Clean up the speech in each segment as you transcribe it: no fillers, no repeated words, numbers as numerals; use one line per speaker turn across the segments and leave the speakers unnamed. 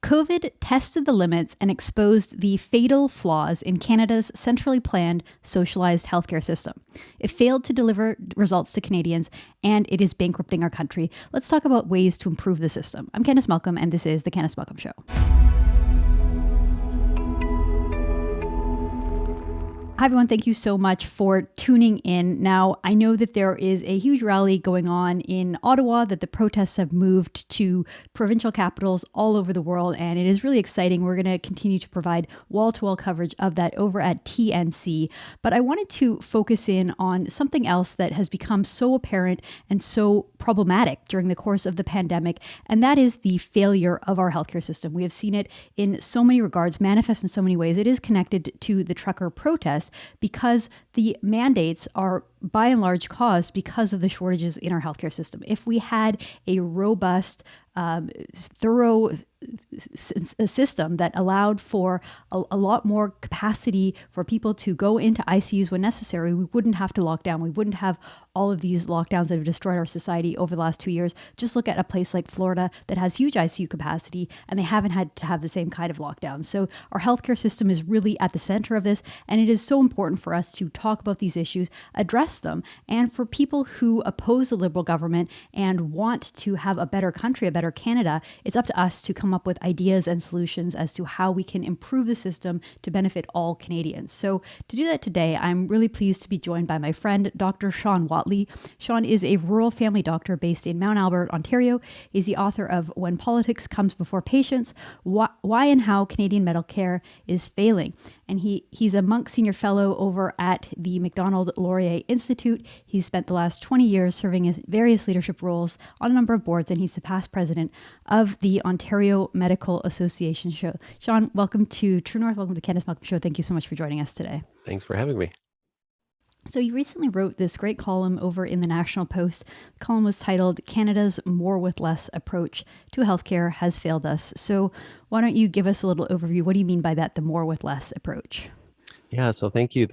COVID tested the limits and exposed the fatal flaws in Canada's centrally planned, socialized healthcare system. It failed to deliver results to Canadians, and it is bankrupting our country. Let's talk about ways to improve the system. I'm Candice Malcolm, and this is The Candice Malcolm Show. Hi, everyone. Thank you so much for tuning in. Now, I know that there is a huge rally going on in Ottawa, that the protests have moved to provincial capitals all over the world, and it is really exciting. We're going to continue to provide wall-to-wall coverage of that over at TNC. But I wanted to focus in on something else that has become so apparent and so problematic during the course of the pandemic, and that is the failure of our healthcare system. We have seen it in so many regards, manifest in so many ways. It is connected to the trucker protest, because the mandates are by and large caused because of the shortages in our healthcare system. If we had a robust, thorough system that allowed for a lot more capacity for people to go into ICUs when necessary, we wouldn't have to lock down. We wouldn't have all of these lockdowns that have destroyed our society over the last 2 years. Just look at a place like Florida that has huge ICU capacity, and they haven't had to have the same kind of lockdown. So our healthcare system is really at the center of this, and it is so important for us to talk about these issues, address them, and for people who oppose the Liberal government and want to have a better country, a better Canada, it's up to us to come up with ideas and solutions as to how we can improve the system to benefit all Canadians. So to do that today, I'm really pleased to be joined by my friend, Dr. Sean Watley. Sean is a rural family doctor based in Mount Albert, Ontario. He's the author of When Politics Comes Before Patients, Why and How Canadian Medical Care is Failing. And he's a Monk Senior Fellow over at the Macdonald Laurier Institute. He's spent the last 20 years serving in various leadership roles on a number of boards, and he's the past president of the Ontario Medical Association. Sean, welcome to True North. Welcome to Candice Malcolm Show. Thank you so much for joining us today.
Thanks for having me.
So you recently wrote this great column over in the National Post. The column was titled, Canada's More with Less Approach to Healthcare Has Failed Us. So why don't you give us a little overview? What do you mean by that, the more with less approach?
Yeah, so thank you.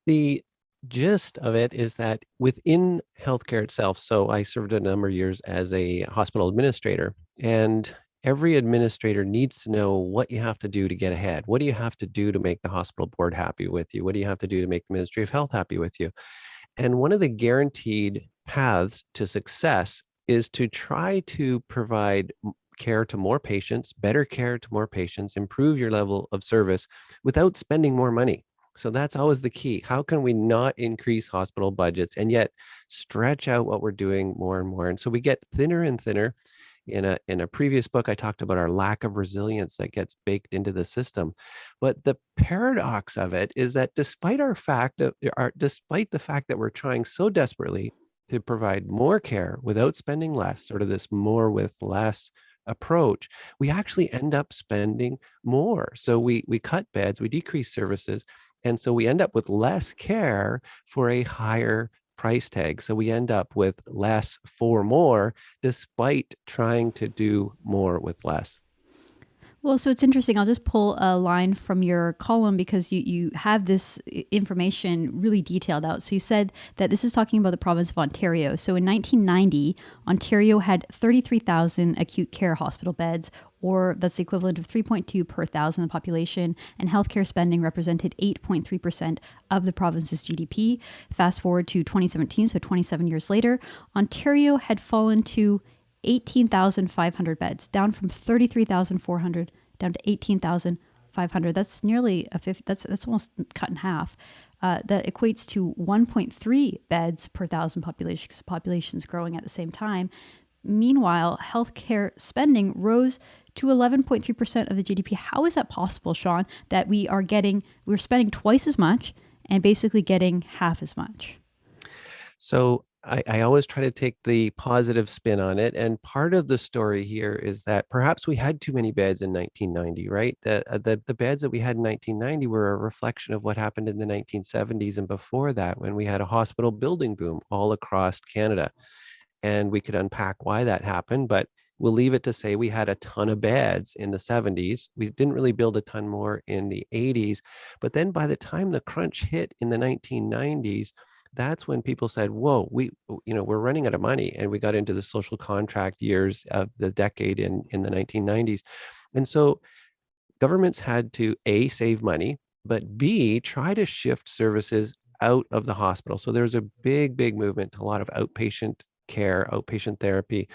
The gist of it is that within healthcare itself, so I served a number of years as a hospital administrator, and every administrator needs to know what you have to do to get ahead. What do you have to do to make the hospital board happy with you? What do you have to do to make the Ministry of Health happy with you? And one of the guaranteed paths to success is to try to provide care to more patients, better care to more patients, improve your level of service without spending more money. So that's always the key. How can we not increase hospital budgets and yet stretch out what we're doing more and more? And so we get thinner and thinner. In a previous book, I talked about our lack of resilience that gets baked into the system. But the paradox of it is that despite the fact that we're trying so desperately to provide more care without spending less, sort of this more with less approach, we actually end up spending more. So we cut beds, we decrease services, and so we end up with less care for a higher price tag. So we end up with less for more, despite trying to do more with less.
Well, so it's interesting. I'll just pull a line from your column because you have this information really detailed out. So you said that this is talking about the province of Ontario. So in 1990, Ontario had 33,000 acute care hospital beds, or that's the equivalent of 3.2 per thousand of the population, and healthcare spending represented 8.3% of the province's GDP. Fast forward to 2017, so 27 years later, Ontario had fallen to 18,500 beds, down from 33,400 down to 18,500. That's nearly a fifth. That's almost cut in half. That equates to 1.3 beds per thousand population, because the population's growing at the same time. Meanwhile, healthcare spending rose to 11.3% of the GDP. How is that possible, Sean, that we're spending twice as much and basically getting half as much?
So I always try to take the positive spin on it. And part of the story here is that perhaps we had too many beds in 1990, right? The beds that we had in 1990 were a reflection of what happened in the 1970s and before that, when we had a hospital building boom all across Canada. And we could unpack why that happened, but we'll leave it to say we had a ton of beds in the 70s. We didn't really build a ton more in the 80s. But then by the time the crunch hit in the 1990s, that's when people said, whoa, we're running out of money. And we got into the social contract years of the decade in the 1990s. And so governments had to A, save money, but B, try to shift services out of the hospital. So there's a big movement to a lot of outpatient care, outpatient therapy.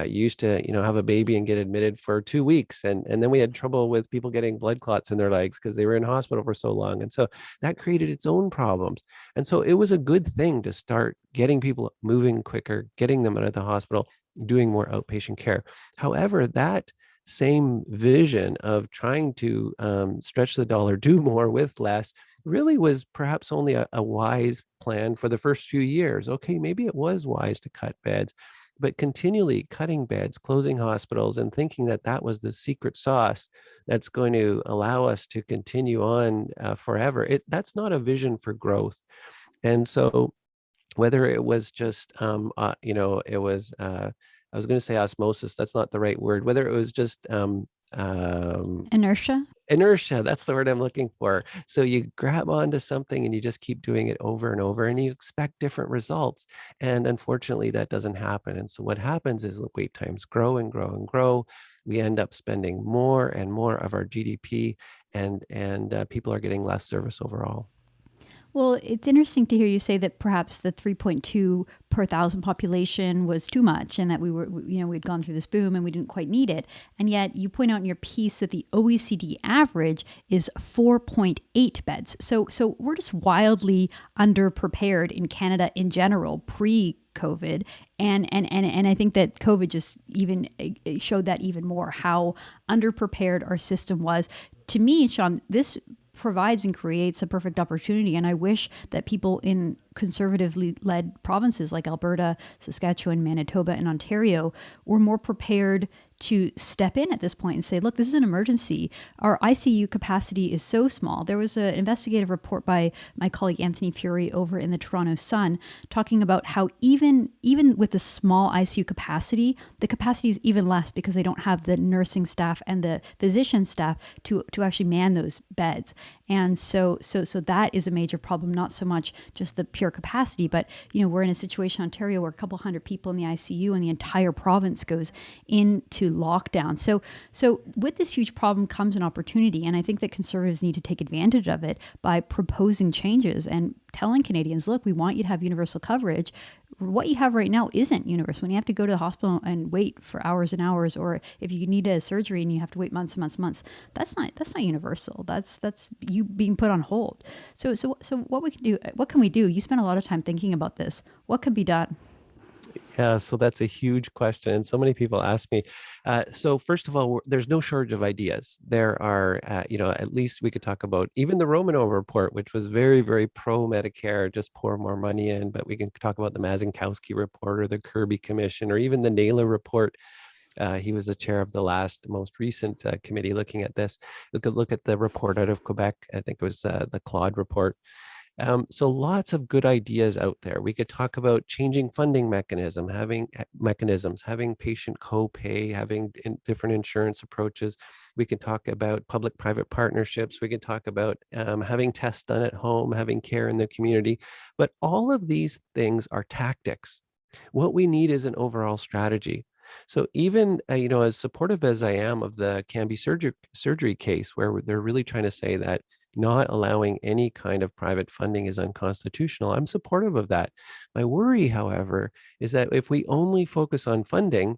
Used to, have a baby and get admitted for 2 weeks. And then we had trouble with people getting blood clots in their legs because they were in hospital for so long. And so that created its own problems. And so it was a good thing to start getting people moving quicker, getting them out of the hospital, doing more outpatient care. However, that same vision of trying to stretch the dollar, do more with less, really was perhaps only a wise plan for the first few years. Okay, maybe it was wise to cut beds, but continually cutting beds, closing hospitals, and thinking that that was the secret sauce that's going to allow us to continue on forever. That's not a vision for growth. And so whether it was just it was I was going to say osmosis, that's not the right word, whether it was just
Inertia.
inertia, that's the word I'm looking for. So you grab onto something and you just keep doing it over and over and you expect different results, and unfortunately that doesn't happen. And so what happens is the wait times grow and grow and grow. We end up spending more and more of our GDP, and people are getting less service overall.
Well, it's interesting to hear you say that perhaps the 3.2 per thousand population was too much and that we'd gone through this boom and we didn't quite need it. And yet you point out in your piece that the OECD average is 4.8 beds. So we're just wildly underprepared in Canada in general pre-COVID. And I think that COVID just even showed that even more, how underprepared our system was. To me, Sean, this provides and creates a perfect opportunity. And I wish that people in conservatively led provinces like Alberta, Saskatchewan, Manitoba, and Ontario were more prepared to step in at this point and say, look, this is an emergency. Our ICU capacity is so small. There was an investigative report by my colleague Anthony Fury over in the Toronto Sun talking about how even with the small ICU capacity, the capacity is even less because they don't have the nursing staff and the physician staff to actually man those beds. And so that is a major problem, not so much just the pure capacity, but we're in a situation in Ontario where a couple hundred people in the ICU and the entire province goes into lockdown. So with this huge problem comes an opportunity, and I think that Conservatives need to take advantage of it by proposing changes and telling Canadians, look, we want you to have universal coverage. What you have right now isn't universal. When you have to go to the hospital and wait for hours and hours, or if you need a surgery and you have to wait months and months and months, that's not universal. That's you being put on hold. So what can we do? You spend a lot of time thinking about this. What can be done?
Yeah, so that's a huge question. And so many people ask me. So first of all, there's no shortage of ideas. There are, at least we could talk about even the Romano report, which was very, very pro-Medicare, just pour more money in. But we can talk about the Mazinkowski report or the Kirby Commission or even the Naylor report. He was the chair of the most recent committee looking at this. Look at the report out of Quebec. I think it was the Claude report. So lots of good ideas out there. We could talk about changing funding mechanisms, having patient co-pay, having different insurance approaches. We could talk about public-private partnerships. We could talk about having tests done at home, having care in the community. But all of these things are tactics. What we need is an overall strategy. So even, as supportive as I am of the Canby surgery case, where they're really trying to say that not allowing any kind of private funding is unconstitutional, I'm supportive of that. My worry, however, is that if we only focus on funding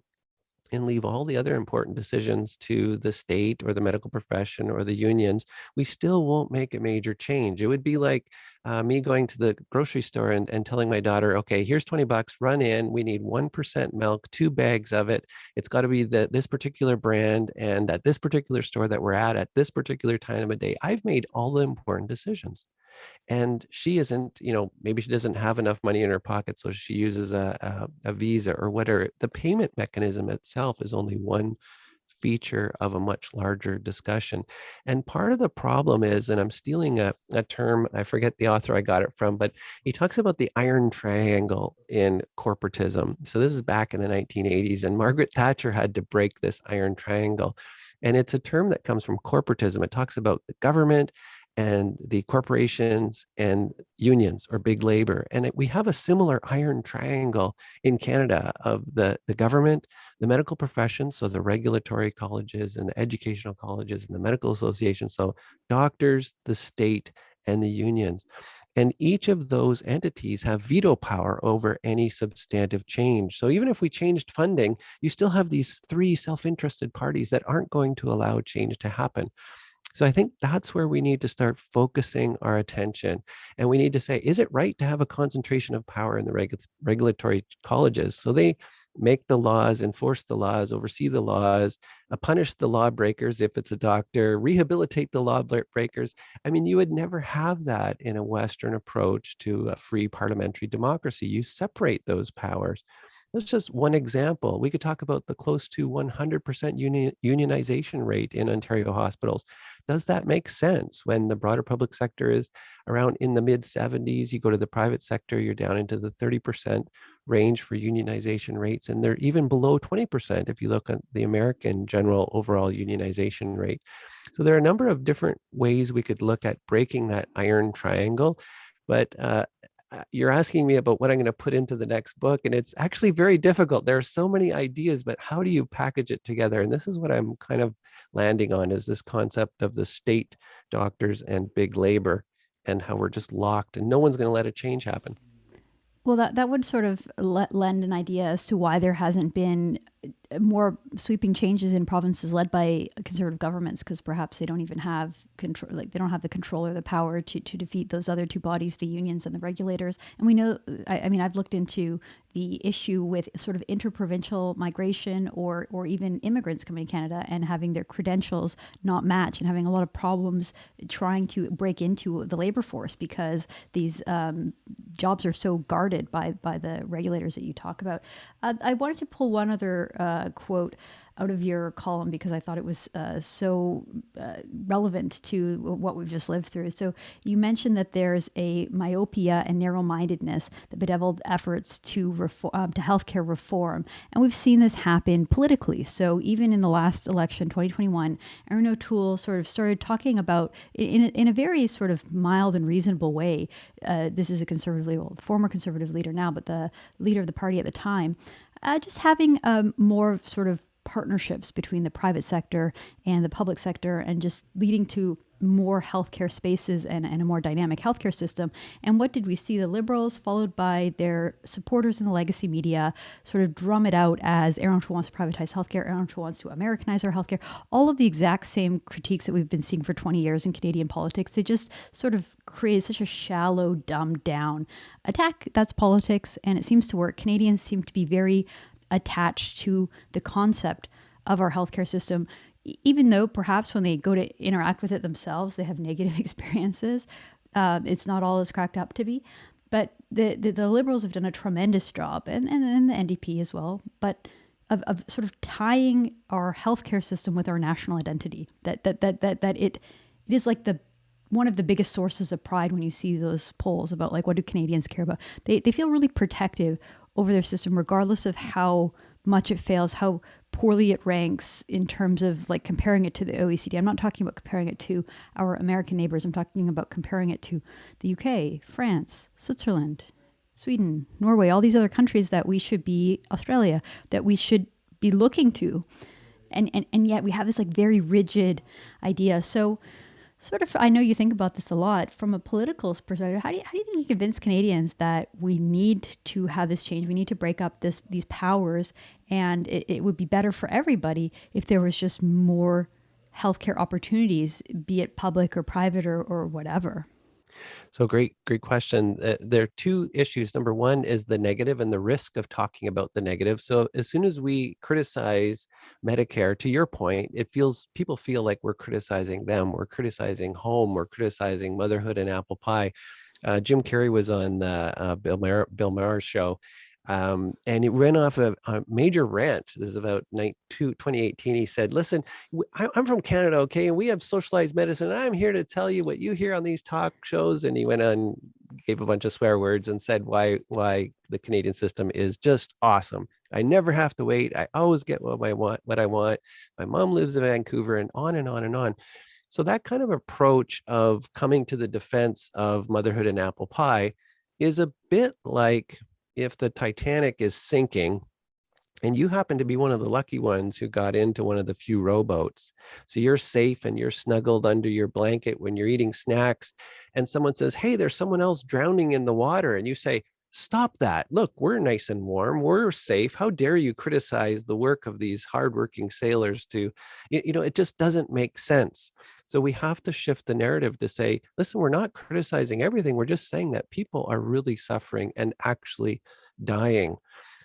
and leave all the other important decisions to the state or the medical profession or the unions, we still won't make a major change. It would be like me going to the grocery store and telling my daughter, okay, here's 20 bucks, run in. We need 1% milk, 2 bags of it. It's got to be this particular brand and at this particular store that we're at this particular time of day. I've made all the important decisions. And she isn't, maybe she doesn't have enough money in her pocket, so she uses a Visa or whatever. The payment mechanism itself is only one feature of a much larger discussion. And part of the problem is, and I'm stealing a term, I forget the author I got it from, but he talks about the iron triangle in corporatism. So this is back in the 1980s, and Margaret Thatcher had to break this iron triangle. And it's a term that comes from corporatism. It talks about the government and the corporations and unions or big labor. And we have a similar iron triangle in Canada of the government, the medical profession, so the regulatory colleges and the educational colleges and the medical associations, so doctors, the state, and the unions. And each of those entities have veto power over any substantive change. So even if we changed funding, you still have these three self-interested parties that aren't going to allow change to happen. So I think that's where we need to start focusing our attention. And we need to say, is it right to have a concentration of power in the regulatory colleges? So they make the laws, enforce the laws, oversee the laws, punish the lawbreakers if it's a doctor, rehabilitate the lawbreakers. I mean, you would never have that in a Western approach to a free parliamentary democracy. You separate those powers. That's just one example. We could talk about the close to 100% unionization rate in Ontario hospitals. Does that make sense when the broader public sector is around in the mid 70s? You go to the private sector, you're down into the 30% range for unionization rates, and they're even below 20% if you look at the American general overall unionization rate. So there are a number of different ways we could look at breaking that iron triangle. But you're asking me about what I'm going to put into the next book, and it's actually very difficult. There are so many ideas, but how do you package it together? And this is what I'm kind of landing on, is this concept of the state, doctors, and big labor, and how we're just locked and no one's going to let a change happen.
Well, that would sort of lend an idea as to why there hasn't been more sweeping changes in provinces led by conservative governments, because perhaps they don't even have control, like they don't have the control or the power to defeat those other two bodies, the unions and the regulators. And we know, I mean, I've looked into the issue with sort of interprovincial migration or even immigrants coming to Canada and having their credentials not match and having a lot of problems trying to break into the labor force because these jobs are so guarded by the regulators that you talk about. I wanted to pull one other quote out of your column because I thought it was so relevant to what we've just lived through. So you mentioned that there's a myopia and narrow-mindedness that bedeviled efforts to healthcare reform, and we've seen this happen politically. So even in the last election, 2021, Erin O'Toole sort of started talking about, in a very sort of mild and reasonable way. This is a conservative leader, well, former conservative leader now, but the leader of the party at the time, just having more sort of partnerships between the private sector and the public sector, and just leading to more healthcare spaces and a more dynamic healthcare system. And what did we see? The Liberals, followed by their supporters in the legacy media, sort of drum it out as Erin O'Toole wants to privatize healthcare, Erin O'Toole wants to Americanize our healthcare. All of the exact same critiques that we've been seeing for 20 years in Canadian politics. They just sort of created such a shallow, dumbed down attack. That's politics, and it seems to work. Canadians seem to be very attached to the concept of our healthcare system, even though perhaps when they go to interact with it themselves, they have negative experiences. It's not all as cracked up to be. But the Liberals have done a tremendous job, and the NDP as well, but of sort of tying our healthcare system with our national identity. That it is like one of the biggest sources of pride when you see those polls about like what do Canadians care about. They feel really protective over their system, regardless of how much it fails, how poorly it ranks in terms of like comparing it to the OECD. I'm not talking about comparing it to our American neighbors. I'm talking about comparing it to the UK, France, Switzerland, Sweden, Norway, all these other countries that we should be, Australia, that we should be looking to. And yet we have this like very rigid idea. So sort of, I know you think about this a lot from a political perspective. How do you think you convince Canadians that we need to have this change? We need to break up these powers, and it would be better for everybody if there was just more healthcare opportunities, be it public or private or whatever.
So great question. There are two issues. Number one is the negative and the risk of talking about the negative. So as soon as we criticize Medicare, to your point, people feel like we're criticizing them. We're criticizing home. We're criticizing motherhood and apple pie. Jim Carrey was on the Bill Maher's show, and it ran off a major rant. This is about 2018. He said, listen, I'm from Canada, okay, and we have socialized medicine. And I'm here to tell you what you hear on these talk shows. And he went on, gave a bunch of swear words and said why the Canadian system is just awesome. I never have to wait. I always get what I want. My mom lives in Vancouver, and on and on and on. So that kind of approach of coming to the defense of motherhood and apple pie is a bit like if the Titanic is sinking and you happen to be one of the lucky ones who got into one of the few rowboats. So you're safe and you're snuggled under your blanket when you're eating snacks. And someone says, "Hey, there's someone else drowning in the water." And you say, "Stop that. Look, we're nice and warm. We're safe. How dare you criticize the work of these hardworking sailors it just doesn't make sense." So we have to shift the narrative to say, listen, we're not criticizing everything. We're just saying that people are really suffering and actually dying.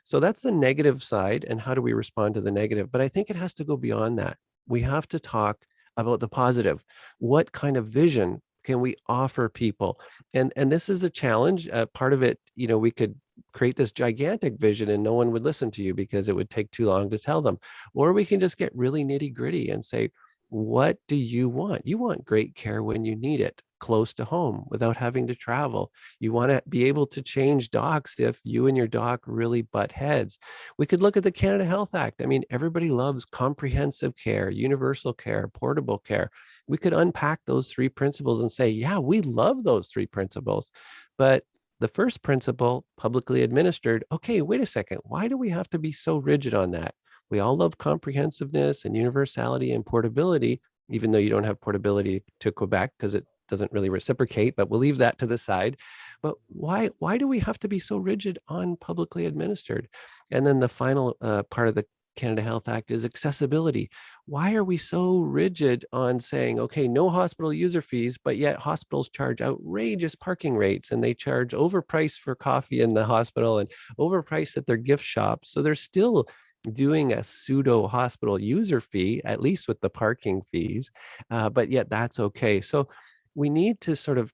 So that's the negative side. And how do we respond to the negative? But I think it has to go beyond that. We have to talk about the positive. What kind of vision can we offer people? And this is a challenge. Part of it, we could create this gigantic vision and no one would listen to you because it would take too long to tell them. Or we can just get really nitty gritty and say, what do you want? You want great care when you need it, close to home without having to travel. You want to be able to change docs if you and your doc really butt heads. We could look at the Canada Health Act. I mean, everybody loves comprehensive care, universal care, portable care. We could unpack those three principles and say, yeah, we love those three principles. But the first principle, publicly administered, okay, wait a second. Why do we have to be so rigid on that? We all love comprehensiveness and universality and portability, even though you don't have portability to Quebec because it doesn't really reciprocate, but we'll leave that to the side. But why do we have to be so rigid on publicly administered? And then the final part of the Canada Health Act is accessibility. Why are we so rigid on saying, okay, no hospital user fees, but yet hospitals charge outrageous parking rates and they charge overpriced for coffee in the hospital and overpriced at their gift shops? So they're still doing a pseudo hospital user fee, at least with the parking fees, but yet that's okay. So we need to sort of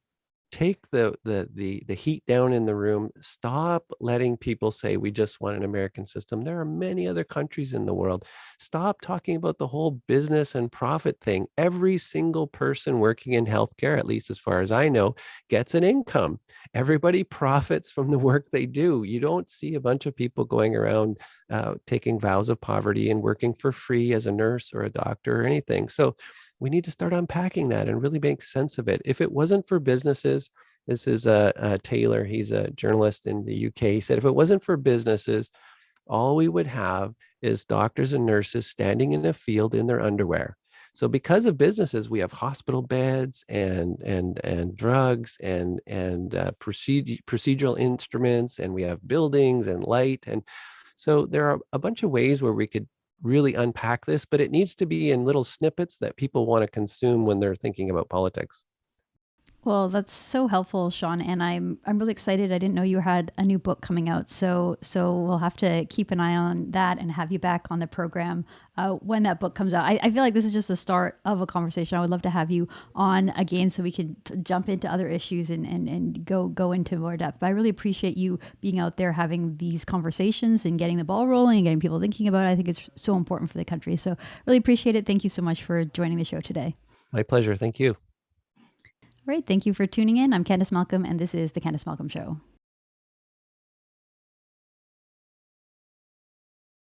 take the heat down in the room. Stop letting people say we just want an American system. There are many other countries in the world. Stop talking about the whole business and profit thing. Every single person working in healthcare, at least as far as I know, gets an income. Everybody profits from the work they do. You don't see a bunch of people going around taking vows of poverty and working for free as a nurse or a doctor or anything. So we need to start unpacking that and really make sense of it. If it wasn't for businesses, this is Taylor, he's a journalist in the UK. He said, if it wasn't for businesses, all we would have is doctors and nurses standing in a field in their underwear. So because of businesses, we have hospital beds and drugs and procedural instruments, and we have buildings and light. And so there are a bunch of ways where we could really unpack this, but it needs to be in little snippets that people want to consume when they're thinking about politics.
Well, that's so helpful, Sean, and I'm really excited. I didn't know you had a new book coming out, so we'll have to keep an eye on that and have you back on the program when that book comes out. I feel like this is just the start of a conversation. I would love to have you on again so we can jump into other issues and go into more depth. But I really appreciate you being out there having these conversations and getting the ball rolling and getting people thinking about it. I think it's so important for the country. So really appreciate it. Thank you so much for joining the show today.
My pleasure. Thank you.
All right. Thank you for tuning in. I'm Candice Malcolm, and this is The Candice Malcolm Show.